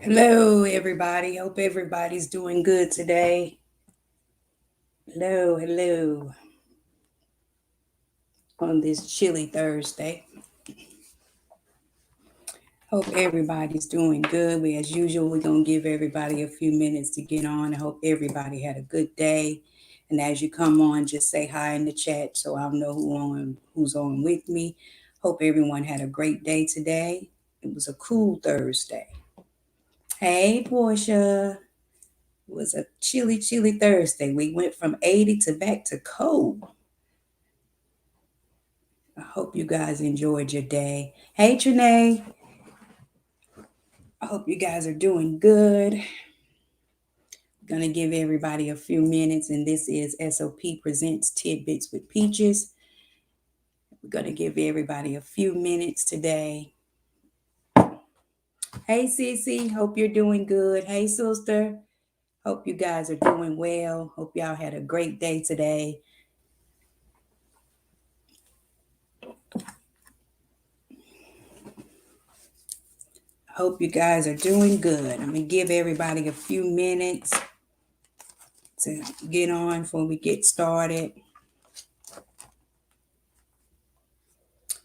Hello, everybody. Hope everybody's doing good today. Hello, on this chilly Thursday. Hope everybody's doing good. As usual, we're going to give everybody a few minutes to get on. I hope everybody had a good day. And as you come on, just say hi in the chat so I'll know who's on with me. Hope everyone had a great day today. It was a cool Thursday. Hey, Portia. It was a chilly Thursday. We went from 80 to back to cold. I hope you guys enjoyed your day. Hey, Trinae. I hope you guys are doing good. Gonna give everybody a few minutes, and this is S.O.P presents Tidbits with Peaches. We're gonna give everybody a few minutes today. Hey, Sissy. Hope you're doing good. Hey, sister. Hope you guys are doing well. Hope y'all had a great day today. Hope you guys are doing good. I'm gonna give everybody a few minutes to get on before we get started.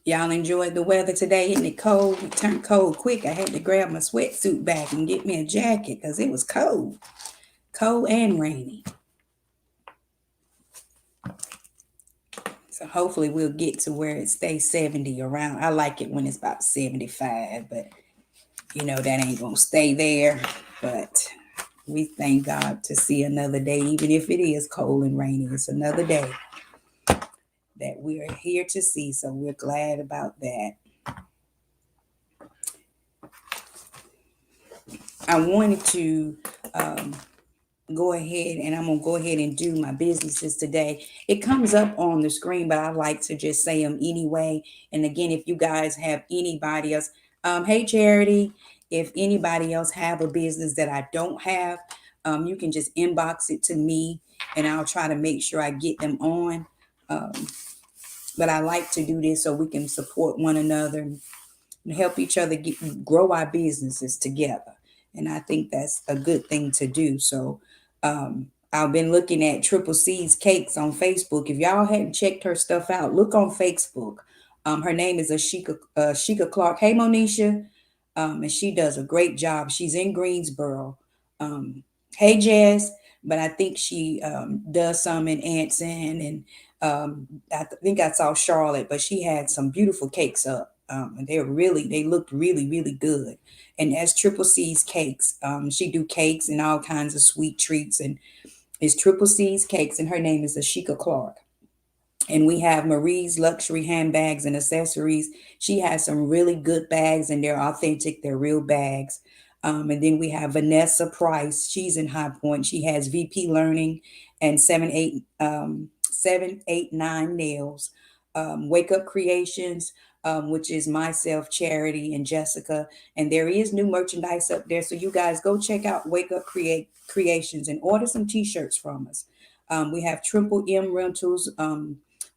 Y'all enjoyed the weather today. Isn't it cold? It turned cold quick. I had to grab my sweatsuit back and get me a jacket because it was cold. Cold and rainy. So hopefully we'll get to where it stays 70 around. I like it when it's about 75, but you know that ain't gonna stay there. But we thank God to see another day, even if it is cold and rainy. It's another day that we are here to see. So we're glad about that. I wanted to go ahead and I'm going to go ahead and do my businesses today. It comes up on the screen, but I like to just say them anyway. And again, if you guys have anybody else, hey, Charity, if anybody else have a business that I don't have, you can just inbox it to me and I'll try to make sure I get them on. Um, but I like to do this so we can support one another and help each other grow our businesses together. And I think that's a good thing to do. So I've been looking at Triple C's cakes on Facebook. If y'all hadn't checked her stuff out, look on Facebook. Her name is Ashika Clark. Hey, Monisha. And she does a great job. She's in Greensboro. Um, hey, Jess. But I think she does some in Anson, and I think I saw Charlotte, but she had some beautiful cakes up. And they looked really good. And as Triple C's cakes, she do cakes and all kinds of sweet treats. And it's Triple C's cakes, and her name is Ashika Clark. And we have Marie's luxury handbags and accessories. She has some really good bags, and they're authentic. They're real bags. And then we have Vanessa Price. She's in High Point. She has VP Learning and 789 Nails. Wake Up Creations, which is myself, Charity, and Jessica. And there is new merchandise up there. So you guys go check out Wake Up Creations and order some t-shirts from us. We have Triple M Rentals,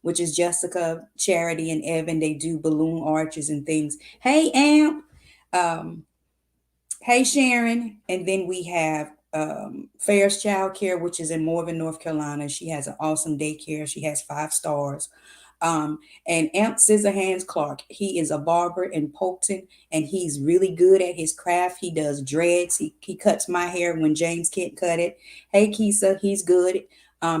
which is Jessica, Charity, and Evan. They do balloon arches and things. Hey, Amp. Um, hey, Sharon. And then we have Fair's Child Care, which is in Morven, North Carolina. She has an awesome daycare. She has 5 stars. Um, and Amp Scissorhands Clark, he is a barber in Polkton, and he's really good at his craft. He does dreads. He cuts my hair when James can't cut it. Hey, Kisa, he's good.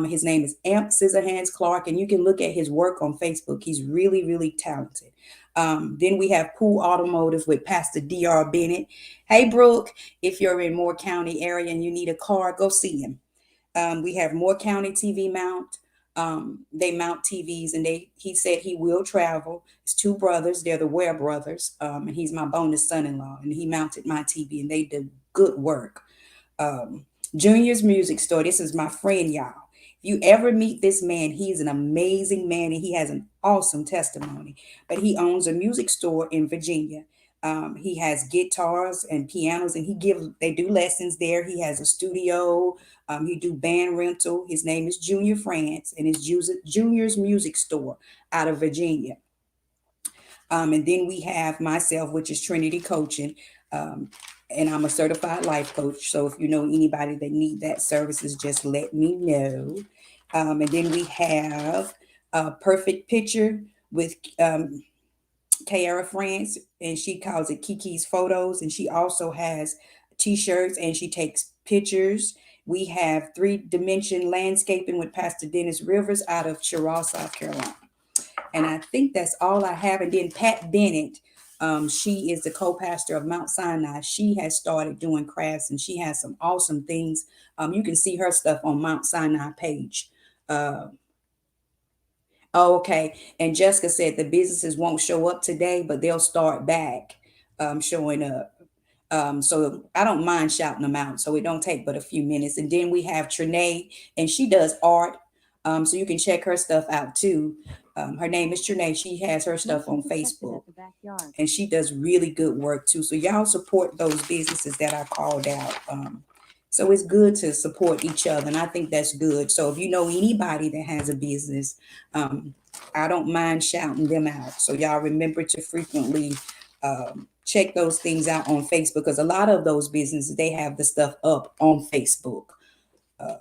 His name is Amp Scissorhands Clark, and you can look at his work on Facebook. He's really talented. Then we have Pool Automotive with Pastor D.R. Bennett. Hey, Brooke, if you're in Moore County area and you need a car, go see him. We have Moore County TV Mount. They mount TVs, and he said he will travel. It's 2 brothers. They're the Ware brothers, and he's my bonus son-in-law, and he mounted my TV, and they did good work. Um, Junior's Music Store. This is my friend, y'all. If you ever meet this man, he's an amazing man, and he has an awesome testimony. But he owns a music store in Virginia. He has guitars and pianos, and they do lessons there. He has a studio. He do band rental. His name is Junior France, and it's Junior's Music Store out of Virginia. And then we have myself, which is Trinity Coaching. Um, and I'm a certified life coach. So if you know anybody that need that services, just let me know. And then we have a perfect picture with Kiara France, and she calls it Kiki's Photos, and she also has t-shirts and she takes pictures. We have three dimension landscaping with Pastor Dennis Rivers out of Cheraw, South Carolina. And I think that's all I have. And then Pat Bennett, she is the co-pastor of Mount Sinai. She has started doing crafts and she has some awesome things. You can see her stuff on Mount Sinai page. Uh, oh, okay. And Jessica said the businesses won't show up today, but they'll start back showing up. So I don't mind shouting them out. So it don't take but a few minutes. And then we have Trinae, and she does art. So you can check her stuff out too. Her name is Trinae. She has her stuff on Facebook, and she does really good work too. So y'all support those businesses that I called out. So it's good to support each other, and I think that's good. So if you know anybody that has a business, I don't mind shouting them out. So y'all remember to frequently check those things out on Facebook, because a lot of those businesses, they have the stuff up on Facebook. Uh,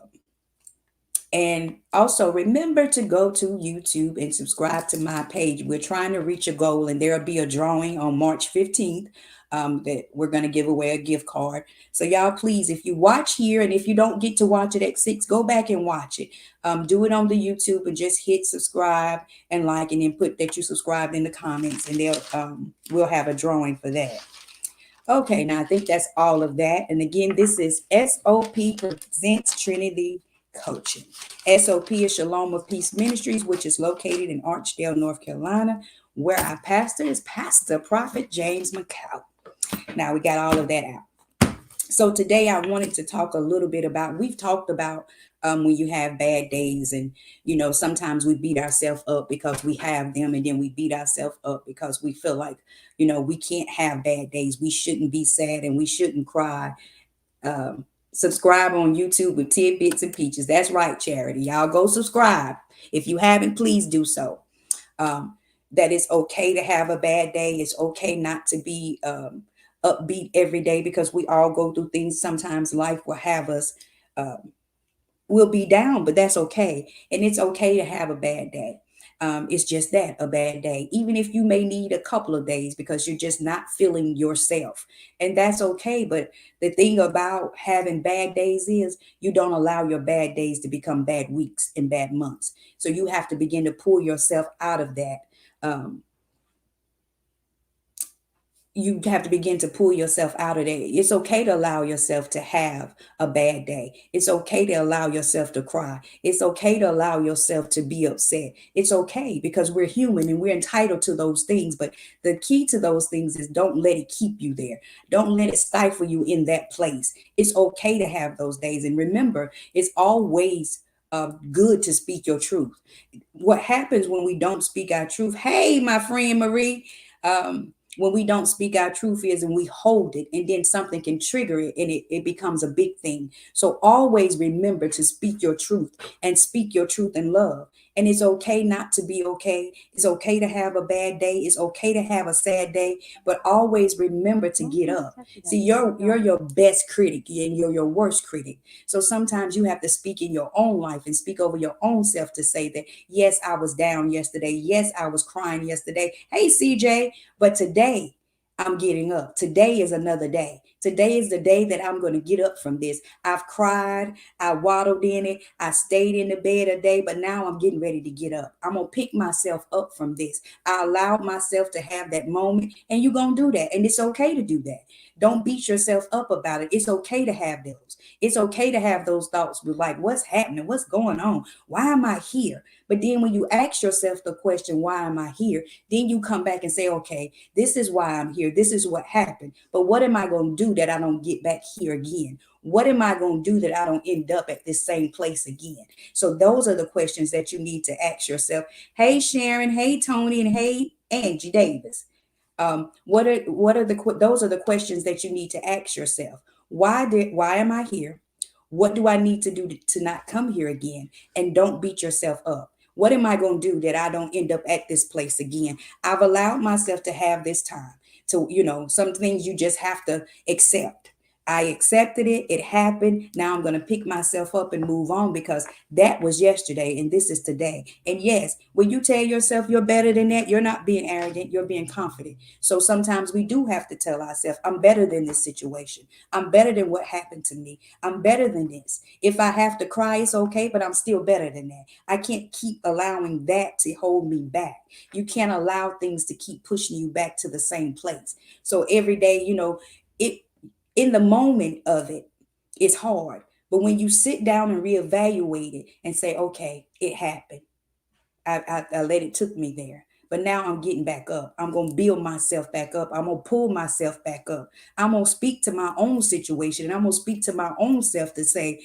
and also remember to go to YouTube and subscribe to my page. We're trying to reach a goal, and there'll be a drawing on March 15th that we're going to give away a gift card. So y'all, please, if you watch here and if you don't get to watch it at 6, go back and watch it. Do it on the YouTube and just hit subscribe and like, and then put that you subscribed in the comments, and they'll we'll have a drawing for that. Okay, now I think that's all of that. And again, this is S.O.P. Presents Trinity Coaching. S.O.P. is Shalom of Peace Ministries, which is located in Archdale, North Carolina, where our pastor is Pastor Prophet James McCall. Now we got all of that out. So today I wanted to talk a little bit about, we've talked about when you have bad days, and sometimes we beat ourselves up because we have them, and then we beat ourselves up because we feel like we can't have bad days, we shouldn't be sad, and we shouldn't cry. Subscribe on YouTube with Tidbits and Peaches. That's right, Charity. Y'all go subscribe. If you haven't, please do so. That it's okay to have a bad day. It's okay not to be upbeat every day, because we all go through things. Sometimes life will have us we'll be down, but that's okay. And it's okay to have a bad day. It's just that, a bad day, even if you may need a couple of days because you're just not feeling yourself. And that's okay. But the thing about having bad days is you don't allow your bad days to become bad weeks and bad months. So you have to begin to pull yourself out of that. Um, you have to begin to pull yourself out of there. It's okay to allow yourself to have a bad day. It's okay to allow yourself to cry. It's okay to allow yourself to be upset. It's okay, because we're human and we're entitled to those things. But the key to those things is don't let it keep you there. Don't let it stifle you in that place. It's okay to have those days. And remember, it's always good to speak your truth. What happens when we don't speak our truth? Hey, my friend Marie. When we don't speak our truth is, and we hold it, and then something can trigger it, and it becomes a big thing. So always remember to speak your truth, and speak your truth in love. And it's okay not to be okay. It's okay to have a bad day. It's okay to have a sad day, but always remember to get up. See, you're your best critic, and you're your worst critic. So sometimes you have to speak in your own life and speak over your own self to say that, yes, I was down yesterday. Yes, I was crying yesterday. Hey, CJ, but today I'm getting up. Today is another day. Today is the day that I'm going to get up from this. I've cried. I waddled in it. I stayed in the bed a day, but now I'm getting ready to get up. I'm going to pick myself up from this. I allowed myself to have that moment, and you're going to do that. And it's okay to do that. Don't beat yourself up about it. It's okay to have those. It's okay to have those thoughts with, like, what's happening? What's going on? Why am I here? But then when you ask yourself the question, why am I here? Then you come back and say, okay, this is why I'm here. This is what happened. But what am I going to do that I don't get back here again? What am I going to do that I don't end up at this same place again? So those are the questions that you need to ask yourself. Hey, Sharon. Hey, Tony. And hey, Angie Davis. Those are the questions that you need to ask yourself. Why am I here? What do I need to do to not come here again? And don't beat yourself up. What am I going to do that I don't end up at this place again? I've allowed myself to have this time. to, some things you just have to accept. I accepted it. It happened. Now I'm going to pick myself up and move on because that was yesterday and this is today. And yes, when you tell yourself you're better than that, you're not being arrogant, you're being confident. So sometimes we do have to tell ourselves, I'm better than this situation. I'm better than what happened to me. I'm better than this. If I have to cry, it's okay, but I'm still better than that. I can't keep allowing that to hold me back. You can't allow things to keep pushing you back to the same place. So every day, it in the moment of it, it's hard. But when you sit down and reevaluate it and say, okay, it happened. I let it took me there. But now I'm getting back up. I'm going to build myself back up. I'm going to pull myself back up. I'm going to speak to my own situation and I'm going to speak to my own self to say,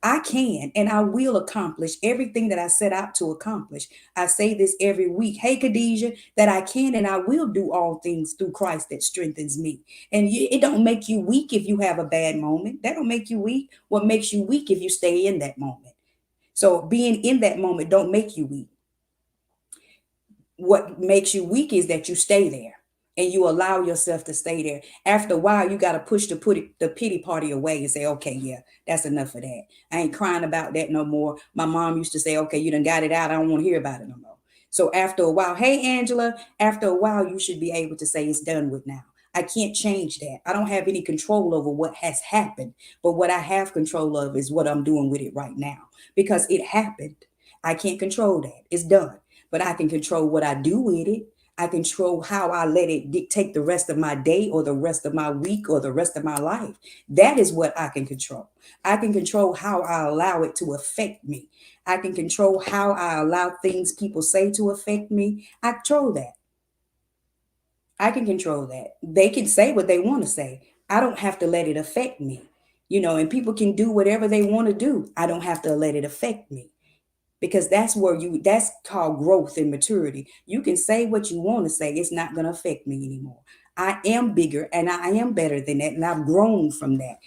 I can and I will accomplish everything that I set out to accomplish. I say this every week. Hey, Khadijah, that I can and I will do all things through Christ that strengthens me. And it don't make you weak if you have a bad moment. That don't make you weak. What makes you weak if you stay in that moment? So being in that moment don't make you weak. What makes you weak is that you stay there and you allow yourself to stay there. After a while, you got to push the pity party away and say, okay, yeah, that's enough of that. I ain't crying about that no more. My mom used to say, okay, you done got it out. I don't want to hear about it no more. So after a while, hey, Angela, after a while, you should be able to say it's done with now. I can't change that. I don't have any control over what has happened, but what I have control of is what I'm doing with it right now because it happened. I can't control that. It's done, but I can control what I do with it. I control how I let it dictate the rest of my day or the rest of my week or the rest of my life. That is what I can control. I can control how I allow it to affect me. I can control how I allow things people say to affect me. I control that. I can control that. They can say what they want to say. I don't have to let it affect me. And people can do whatever they want to do. I don't have to let it affect me because that's called growth and maturity. You can say what you want to say, it's not going to affect me anymore. I am bigger and I am better than that and I've grown from that.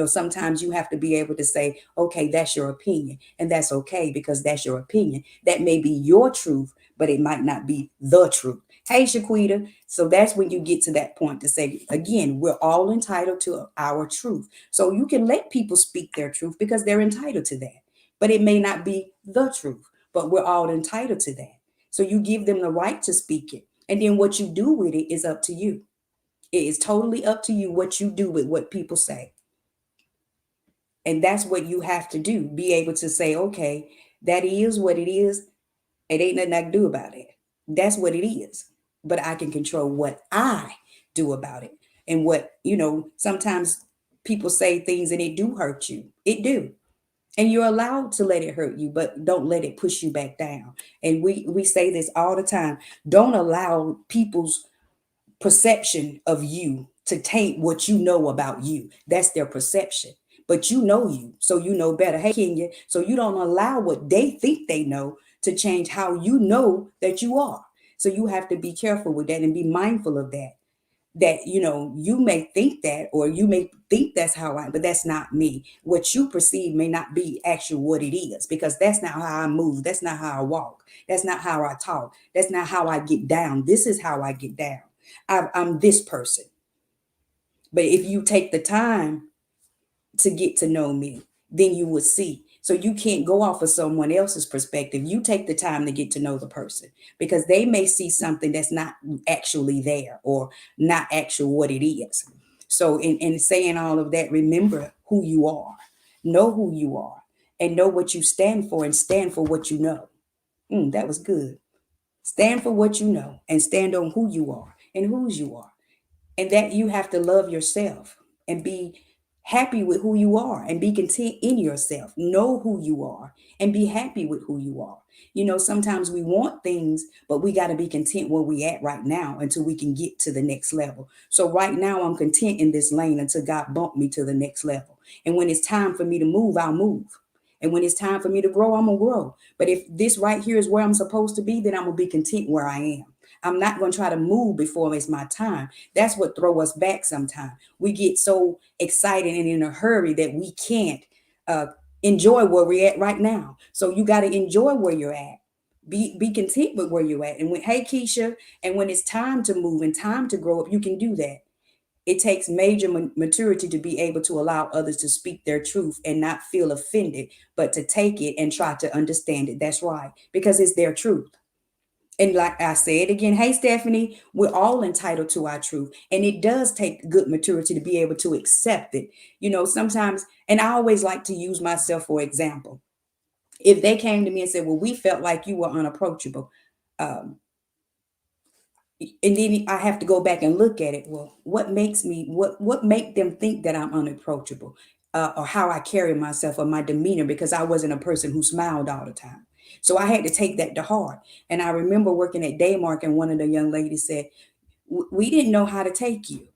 Sometimes you have to be able to say, okay, that's your opinion, and that's okay because that's your opinion. That may be your truth, but it might not be the truth. Hey, Shaquita. So that's when you get to that point to say, again, we're all entitled to our truth. So you can let people speak their truth because they're entitled to that, but it may not be the truth, but we're all entitled to that. So you give them the right to speak it. And then what you do with it is up to you. It is totally up to you what you do with what people say. And that's what you have to do. Be able to say, okay, that is what it is. It ain't nothing I can do about it. That's what it is. But I can control what I do about it. And sometimes people say things and it do hurt you. It do. And you're allowed to let it hurt you, but don't let it push you back down. And we say this all the time. Don't allow people's perception of you to taint what you know about you. That's their perception. But you know you, so you know better. Hey, Kenya, so you don't allow what they think they know to change how you know that you are. So you have to be careful with that and be mindful of that. That you may think that, or you may think that's how I, but that's not me. What you perceive may not be actually what it is, because that's not how I move. That's not how I walk. That's not how I talk. That's not how I get down. This is how I get down. I'm this person. But if you take the time to get to know me, then you would see. So you can't go off of someone else's perspective. You take the time to get to know the person, because they may see something that's not actually there, or not actual what it is. So in saying all of that, remember who you are, know who you are, and know what you stand for, and stand for what you know. That was good. Stand for what you know and stand on who you are and whose you are. And that you have to love yourself and be happy with who you are and be content in yourself. Know who you are and be happy with who you are. Sometimes we want things, but we got to be content where we at right now until we can get to the next level. So right now I'm content in this lane until God bump me to the next level. And when it's time for me to move, I'll move. And when it's time for me to grow, I'm going to grow. But if this right here is where I'm supposed to be, then I'm going to be content where I am. I'm not going to try to move before it's my time. That's what throw us back sometimes. We get so excited and in a hurry that we can't enjoy where we're at right now. So you got to enjoy where you're at. Be content with where you're at. And when, hey Keisha, and when it's time to move and time to grow up, you can do that. It takes major maturity to be able to allow others to speak their truth and not feel offended, but to take it and try to understand it. That's right, because it's their truth. And like I said again, hey Stephanie, we're all entitled to our truth. And it does take good maturity to be able to accept it. Sometimes, and I always like to use myself for example. If they came to me and said, well, we felt like you were unapproachable. Um, and then I have to go back and look at it. Well, what make them think that I'm unapproachable, or how I carry myself or my demeanor, because I wasn't a person who smiled all the time. So I had to take that to heart. And I remember working at Daymark, and one of the young ladies said, we didn't know how to take you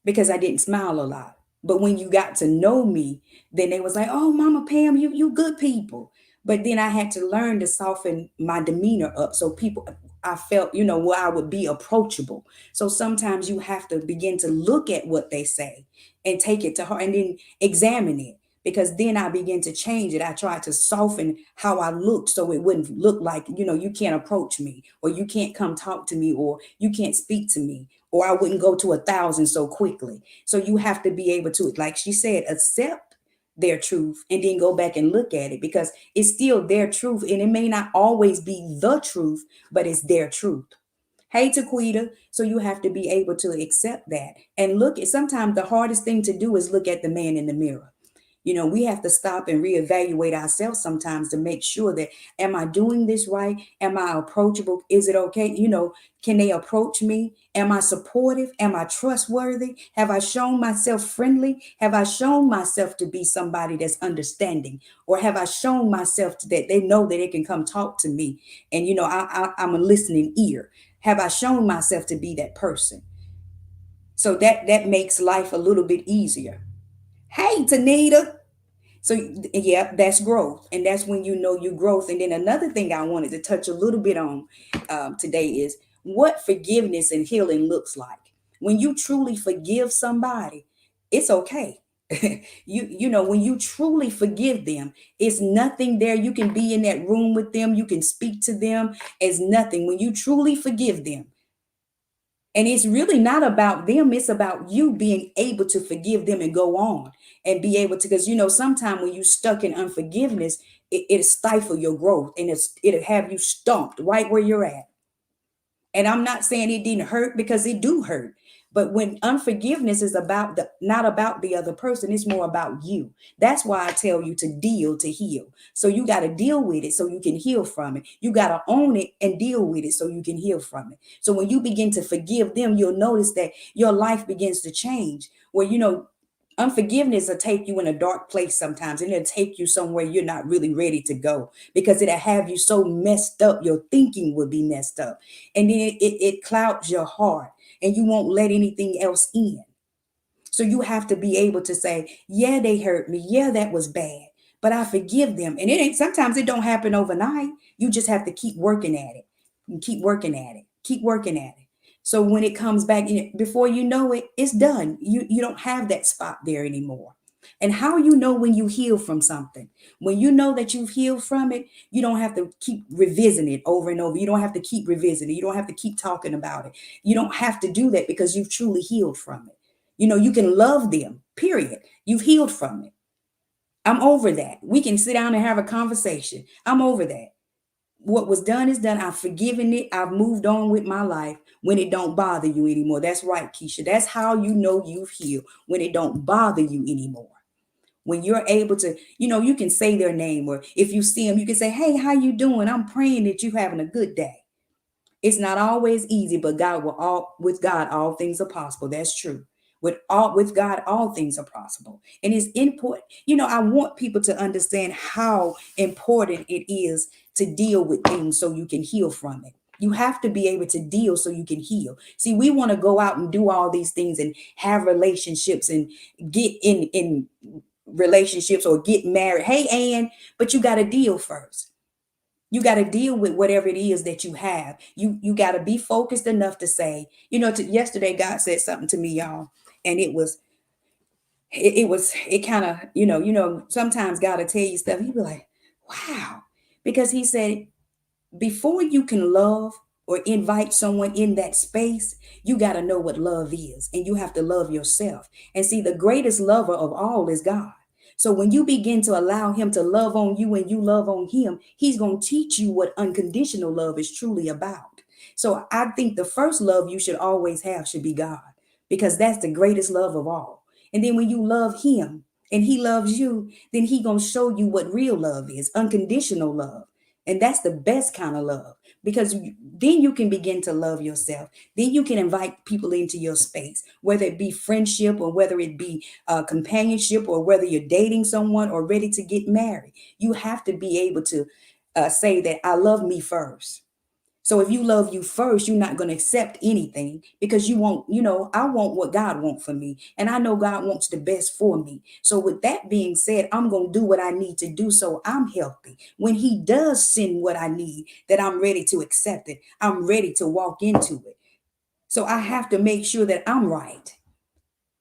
because I didn't smile a lot. But when you got to know me, then they was like, "Oh, Mama Pam, you good people." But then I had to learn to soften my demeanor up so people, I felt, where I would be approachable. So sometimes you have to begin to look at what they say and take it to heart and then examine it. Because then I began to change it. I tried to soften how I looked so it wouldn't look like, you can't approach me, or you can't come talk to me, or you can't speak to me, or I wouldn't go to 1,000 so quickly. So you have to be able to, like she said, accept their truth and then go back and look at it, because it's still their truth, and it may not always be the truth, but it's their truth. Hey, Taquita. So you have to be able to accept that and look at, sometimes the hardest thing to do is look at the man in the mirror. We have to stop and reevaluate ourselves sometimes to make sure that, am I doing this right? Am I approachable? Is it okay? Can they approach me? Am I supportive? Am I trustworthy? Have I shown myself friendly? Have I shown myself to be somebody that's understanding? Or have I shown myself that they know that they can come talk to me? And, I'm a listening ear. Have I shown myself to be that person? So that makes life a little bit easier. Hey, Tanita. So yeah, that's growth, and that's when you know you growth. And then another thing I wanted to touch a little bit on today is what forgiveness and healing looks like. When you truly forgive somebody, it's okay. When you truly forgive them, it's nothing there. You can be in that room with them, you can speak to them as nothing. When you truly forgive them, and it's really not about them, it's about you being able to forgive them and go on and be able to, because sometimes when you stuck in unforgiveness, it'll stifle your growth, and it'll have you stumped right where you're at. And I'm not saying it didn't hurt, because it do hurt. But when unforgiveness is about the not about the other person, it's more about you. That's why I tell you to deal to heal. So you got to deal with it so you can heal from it. You got to own it and deal with it so you can heal from it. So when you begin to forgive them, you'll notice that your life begins to change. Where unforgiveness will take you in a dark place sometimes, and it'll take you somewhere you're not really ready to go, because it'll have you so messed up. Your thinking will be messed up, and then it clouds your heart, and you won't let anything else in. So you have to be able to say, yeah, they hurt me, yeah, that was bad, but I forgive them. And it ain't, sometimes it don't happen overnight. You just have to keep working at it, and keep working at it, keep working at it. So when it comes back, before you know it, it's done. You don't have that spot there anymore. And how when you heal from something? When you know that you've healed from it, you don't have to keep revisiting it over and over. You don't have to keep revisiting it. You don't have to keep talking about it. You don't have to do that, because you've truly healed from it. You can love them, period. You've healed from it. I'm over that. We can sit down and have a conversation. I'm over that. What was done is done. I've forgiven it. I've moved on with my life when it don't bother you anymore. That's right, Keisha. That's how you know you've healed, when it don't bother you anymore. When you're able to, you can say their name, or if you see them, you can say, hey, how you doing? I'm praying that you're having a good day. It's not always easy, but with God, all things are possible. That's true. With God, all things are possible. And it's important. I want people to understand how important it is to deal with things so you can heal from it. You have to be able to deal so you can heal. See, we want to go out and do all these things and have relationships and get in relationships or get married. Hey, Ann, but you got to deal first. You got to deal with whatever it is that you have. You got to be focused enough to say, yesterday God said something to me, y'all, and it kind of, sometimes God will tell you stuff. You be like, wow, because he said, before you can love or invite someone in that space, you got to know what love is, and you have to love yourself. And see, the greatest lover of all is God. So when you begin to allow him to love on you and you love on him, he's going to teach you what unconditional love is truly about. So I think the first love you should always have should be God, because that's the greatest love of all. And then when you love him and he loves you, then he going to show you what real love is, unconditional love. And that's the best kind of love, because then you can begin to love yourself. Then you can invite people into your space, whether it be friendship or whether it be companionship or whether you're dating someone or ready to get married. You have to be able to say that I love me first. So if you love you first, you're not going to accept anything, because you want, I want what God wants for me. And I know God wants the best for me. So with that being said, I'm going to do what I need to do so I'm healthy. When he does send what I need, that I'm ready to accept it. I'm ready to walk into it. So I have to make sure that I'm right.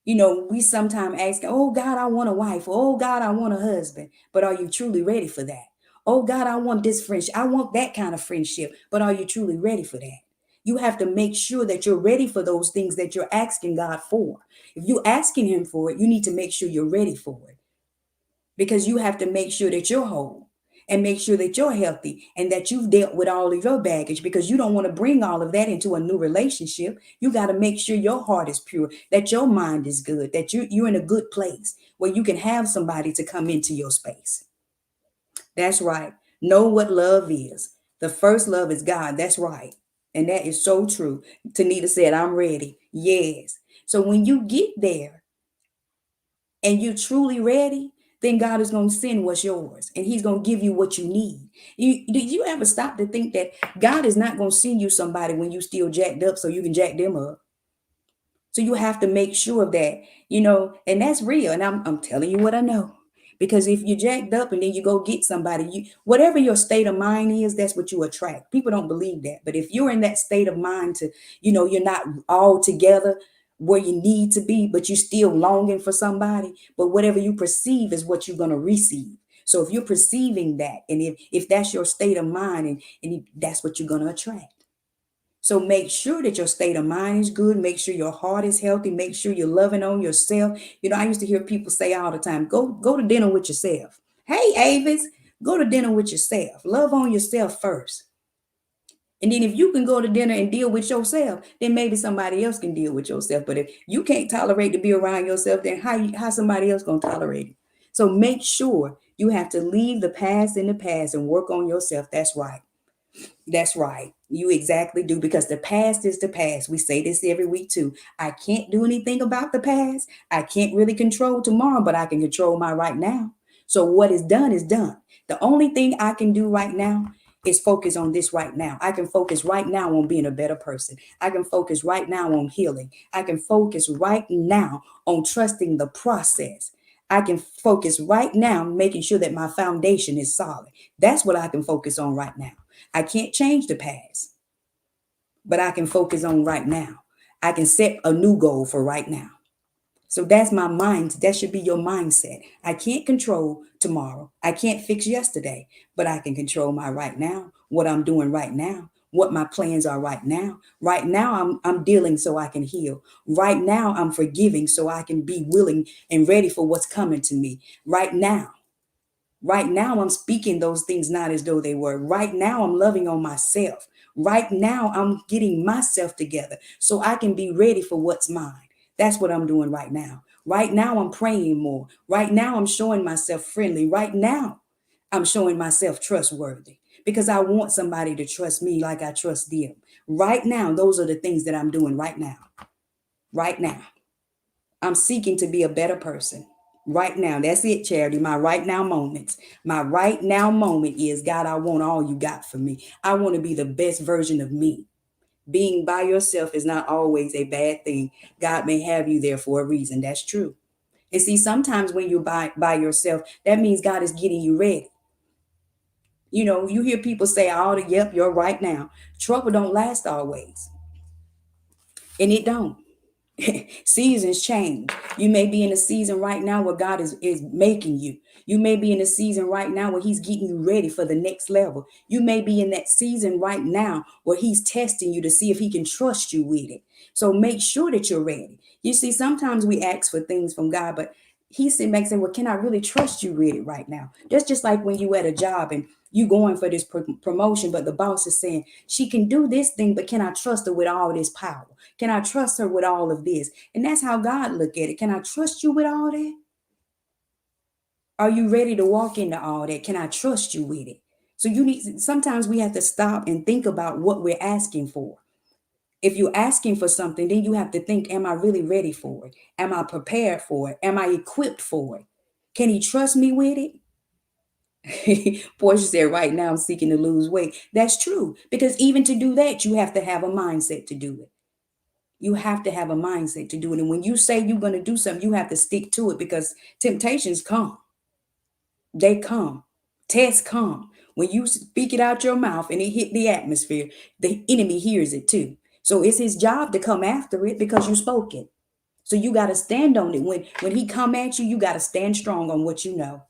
We sometimes ask, oh God, I want a wife. Oh God, I want a husband. But are you truly ready for that? Oh God, I want this friendship. I want that kind of friendship. But are you truly ready for that? You have to make sure that you're ready for those things that you're asking God for. If you're asking him for it, you need to make sure you're ready for it, because you have to make sure that you're whole and make sure that you're healthy and that you've dealt with all of your baggage, because you don't want to bring all of that into a new relationship. You got to make sure your heart is pure, that your mind is good, that you're in a good place where you can have somebody to come into your space. That's right. Know what love is. The first love is God. That's right. And that is so true. Tanita said, I'm ready. Yes. So when you get there, and you're truly ready, then God is going to send what's yours, and he's going to give you what you need. Did you ever stop to think that God is not going to send you somebody when you still jacked up so you can jack them up? So you have to make sure of that, and that's real. And I'm telling you what I know. Because if you jacked up and then you go get somebody, whatever your state of mind is, that's what you attract. People don't believe that. But if you're in that state of mind to, you're not all together where you need to be, but you're still longing for somebody, but whatever you perceive is what you're going to receive. So if you're perceiving that, and if that's your state of mind, and that's what you're going to attract. So make sure that your state of mind is good. Make sure your heart is healthy. Make sure you're loving on yourself. I used to hear people say all the time, go to dinner with yourself. Hey, Avis, go to dinner with yourself. Love on yourself first. And then if you can go to dinner and deal with yourself, then maybe somebody else can deal with yourself. But if you can't tolerate to be around yourself, then how somebody else gonna tolerate it? So make sure you have to leave the past in the past and work on yourself. That's right. That's right. You exactly do, because the past is the past. We say this every week too. I can't do anything about the past. I can't really control tomorrow, but I can control my right now. So what is done is done. The only thing I can do right now is focus on this right now. I can focus right now on being a better person. I can focus right now on healing. I can focus right now on trusting the process. I can focus right now making sure that my foundation is solid. That's what I can focus on right now. I can't change the past, but I can focus on right now. I can set a new goal for right now. So that's my mind. That should be your mindset. I can't control tomorrow. I can't fix yesterday, but I can control my right now, what I'm doing right now, what my plans are right now. Right now, I'm dealing so I can heal. Right now, I'm forgiving so I can be willing and ready for what's coming to me. Right now. Right now, I'm speaking those things not as though they were. Right now, I'm loving on myself. Right now, I'm getting myself together so I can be ready for what's mine. That's what I'm doing right now. Right now, I'm praying more. Right now, I'm showing myself friendly. Right now, I'm showing myself trustworthy, because I want somebody to trust me like I trust them. Right now, those are the things that I'm doing right now. Right now. I'm seeking to be a better person right now. That's it, Charity. My right now moments. My right now moment is, God, I want all you got for me. I want to be the best version of me. Being by yourself is not always a bad thing. God may have you there for a reason. That's true. And see, sometimes when you're by yourself, that means God is getting you ready. You hear people say, yep, you're right now. Trouble don't last always. And it don't. Seasons change. You may be in a season right now where God is making you. You may be in a season right now where he's getting you ready for the next level. You may be in that season right now where he's testing you to see if he can trust you with it. So make sure that you're ready. You see, sometimes we ask for things from God, but he's sitting back saying, well, can I really trust you with it right now? That's just like when you at a job and you going for this promotion, but the boss is saying, she can do this thing, but can I trust her with all this power? Can I trust her with all of this? And that's how God look at it. Can I trust you with all that? Are you ready to walk into all that? Can I trust you with it? So you need, sometimes we have to stop and think about what we're asking for. If you're asking for something, then you have to think, am I really ready for it? Am I prepared for it? Am I equipped for it? Can he trust me with it? Portia said, right now I'm seeking to lose weight. That's true. Because even to do that, you have to have a mindset to do it. You have to have a mindset to do it. And when you say you're going to do something, you have to stick to it because temptations come. They come. Tests come. When you speak it out your mouth and it hit the atmosphere, the enemy hears it too. So it's his job to come after it because you spoke it. So you got to stand on it. When he come at you, you got to stand strong on what you know.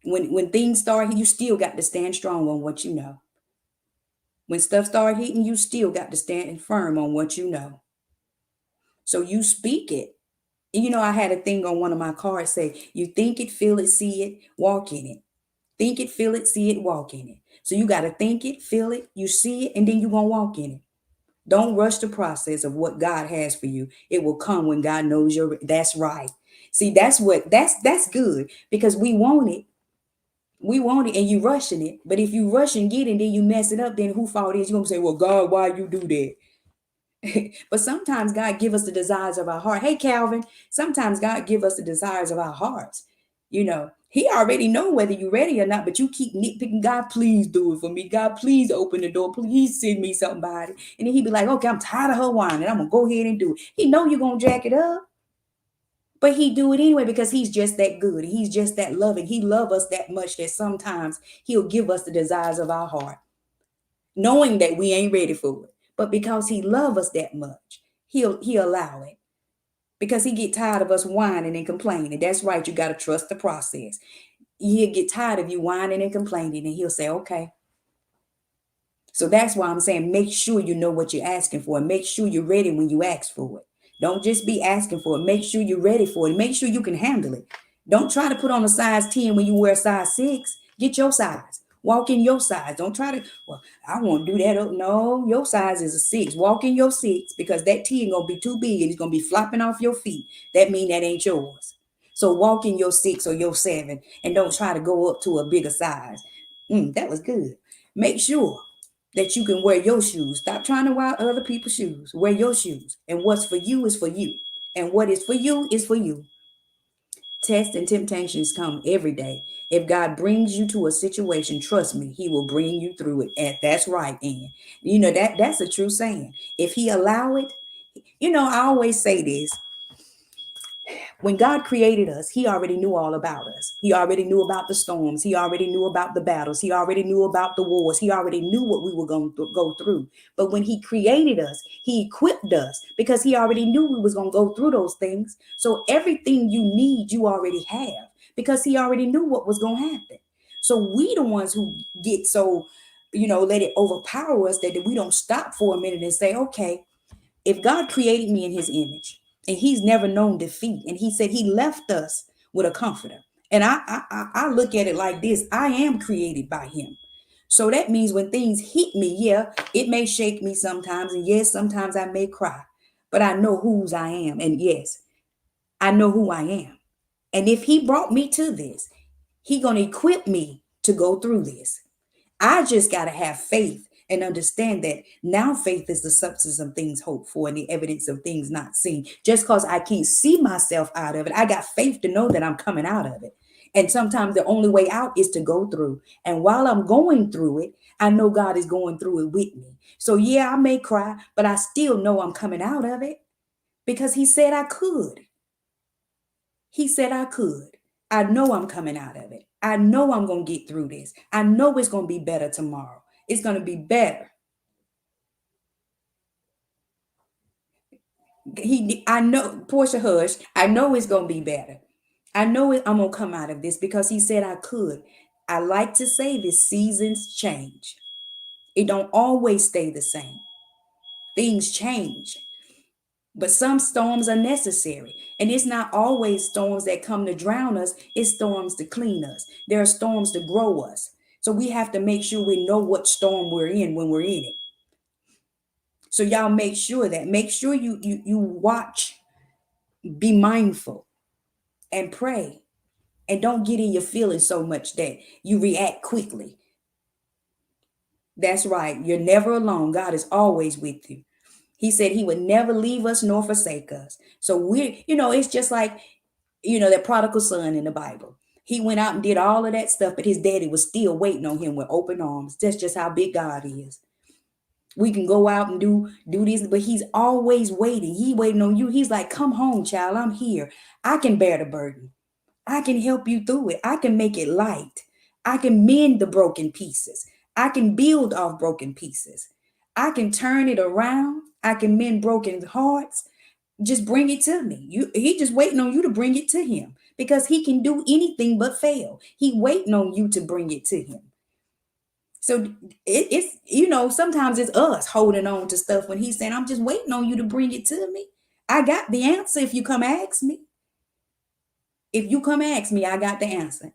When things start, you still got to stand strong on what you know. When stuff start hitting, you still got to stand firm on what you know. So you speak it. You know, I had a thing on one of my cards say, you think it, feel it, see it, walk in it. Think it, feel it, see it, walk in it. So you got to think it, feel it, you see it, and then you're going to walk in it. Don't rush the process of what God has for you. It will come when God knows you're, that's right. See, that's good because we want it. We want it and you rushing it. But if you rush and get it and then you mess it up, then who fault is? You're going to say, well, God, why you do that? But sometimes God give us the desires of our heart. Hey, Calvin, sometimes God give us the desires of our hearts. You know, he already know whether you're ready or not, but you keep nitpicking. God, please do it for me. God, please open the door. Please send me somebody. And then he be like, okay, I'm tired of her whining. I'm going to go ahead and do it. He know you're going to jack it up. But he do it anyway because he's just that good. He's just that loving. He love us that much that sometimes he'll give us the desires of our heart, knowing that we ain't ready for it. But because he love us that much, he'll allow it. Because he get tired of us whining and complaining. That's right, you got to trust the process. He'll get tired of you whining and complaining, and he'll say, okay. So that's why I'm saying make sure you know what you're asking for. And make sure you're ready when you ask for it. Don't just be asking for it. Make sure you're ready for it. Make sure you can handle it. Don't try to put on a size 10 when you wear a size 6. Get your size. Walk in your size. Don't try to, well, I won't do that. No, your size is a 6. Walk in your 6 because that 10 gonna be too big and it's gonna be flopping off your feet. That mean that ain't yours. So walk in your 6 or your 7 and don't try to go up to a bigger size. That was good. Make sure that you can wear your shoes. Stop trying to wear other people's shoes. Wear your shoes. And what's for you is for you. And what is for you is for you. Tests and temptations come every day. If God brings you to a situation, trust me, he will bring you through it. And that's right, Ann. You know, that's a true saying. If he allow it, you know, I always say this. When God created us, he already knew all about us. He already knew about the storms. He already knew about the battles. He already knew about the wars. He already knew what we were going to go through. But when he created us, he equipped us because he already knew we was going to go through those things. So everything you need, you already have because he already knew what was going to happen. So we the ones who get so, let it overpower us that we don't stop for a minute and say, okay, if God created me in his image and he's never known defeat, and he said he left us with a comforter. And I look at it like this. I am created by him. So that means when things hit me, yeah, it may shake me sometimes. And yes, sometimes I may cry, but I know whose I am. And yes, I know who I am. And if he brought me to this, he going to equip me to go through this. I just got to have faith and understand that now faith is the substance of things hoped for and the evidence of things not seen. Just because I can't see myself out of it, I got faith to know that I'm coming out of it. And sometimes the only way out is to go through. And while I'm going through it, I know God is going through it with me. So yeah, I may cry, but I still know I'm coming out of it because he said I could. He said I could. I know I'm coming out of it. I know I'm going to get through this. I know it's going to be better tomorrow. It's going to be better. I know, Portia Hush, I know it's gonna be better. I know I'm gonna come out of this because he said I could. I like to say this: seasons change. It don't always stay the same. Things change. But some storms are necessary. And it's not always storms that come to drown us, it's storms to clean us. There are storms to grow us. So we have to make sure we know what storm we're in when we're in it. So y'all make sure you watch, be mindful, and pray. And don't get in your feelings so much that you react quickly. That's right. You're never alone. God is always with you. He said he would never leave us nor forsake us. So it's just like, that prodigal son in the Bible. He went out and did all of that stuff, but his daddy was still waiting on him with open arms. That's just how big God is. We can go out and do this, but he's always waiting. He waiting on you. He's like, come home, child. I'm here. I can bear the burden. I can help you through it. I can make it light. I can mend the broken pieces. I can build off broken pieces. I can turn it around. I can mend broken hearts. Just bring it to me. He just waiting on you to bring it to him because he can do anything but fail. He waiting on you to bring it to him. So it's sometimes it's us holding on to stuff when he's saying, I'm just waiting on you to bring it to me. I got the answer if you come ask me. If you come ask me, I got the answer.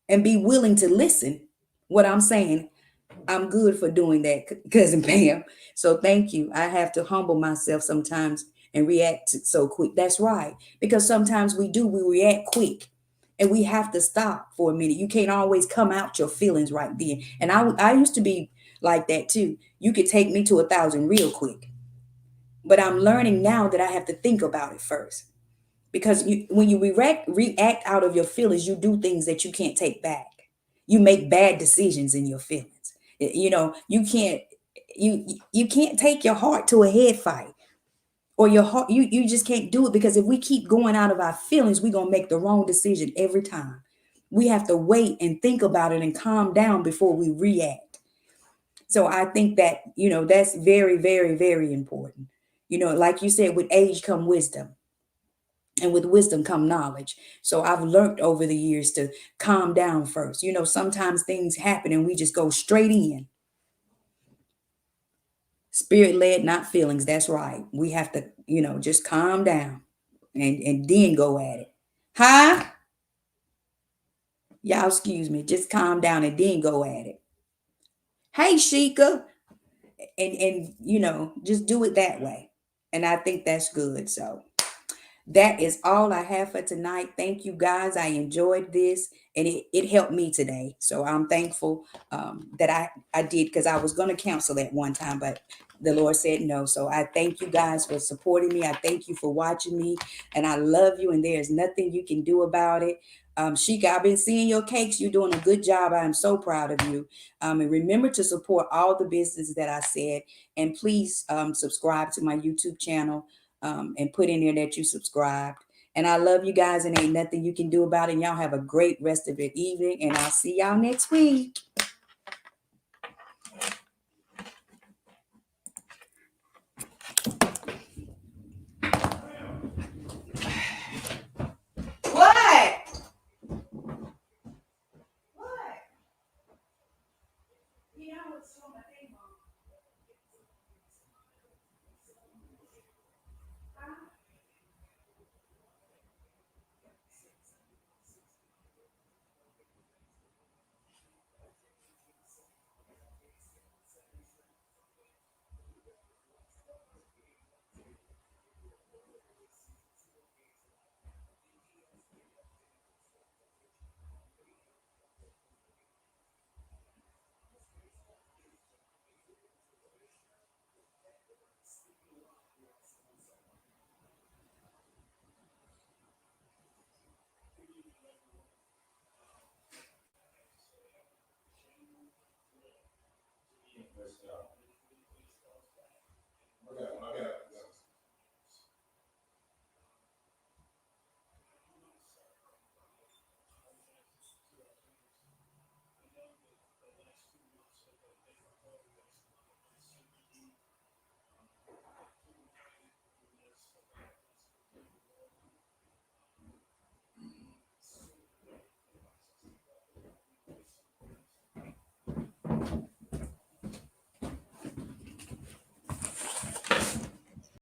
And be willing to listen what I'm saying. I'm good for doing that, cousin Pam. So thank you. I have to humble myself sometimes and react so quick. That's right. Because sometimes we react quick. And we have to stop for a minute. You can't always come out your feelings right then. And I used to be like that too. You could take me to 1,000 real quick. But I'm learning now that I have to think about it first. Because when you react out of your feelings, you do things that you can't take back. You make bad decisions in your feelings. You can't take your heart to a head fight, or your heart. You just can't do it, because if we keep going out of our feelings, we're gonna make the wrong decision every time. We have to wait and think about it and calm down before we react. So I think that that's very, very, very important. Like you said, with age come wisdom, and with wisdom come knowledge. So I've learned over the years to calm down first. Sometimes things happen and we just go straight in. Spirit led, not feelings. That's right. We have to, just calm down and then go at it. Huh? Y'all, excuse me. Just calm down and then go at it. Hey, Sheikah. And just do it that way. And I think that's good. So that is all I have for tonight. Thank you guys. I enjoyed this, and it helped me today. So I'm thankful that I did, because I was going to cancel at one time, but the Lord said no. So I thank you guys for supporting me. I thank you for watching me, and I love you, and there's nothing you can do about it. Sheikah, I've been seeing your cakes. You're doing a good job. I am so proud of you. And remember to support all the businesses that I said, and please subscribe to my YouTube channel. And put in there that you subscribed. And I love you guys, and ain't nothing you can do about it. And y'all have a great rest of your evening, and I'll see y'all next week. What? What? It's so much.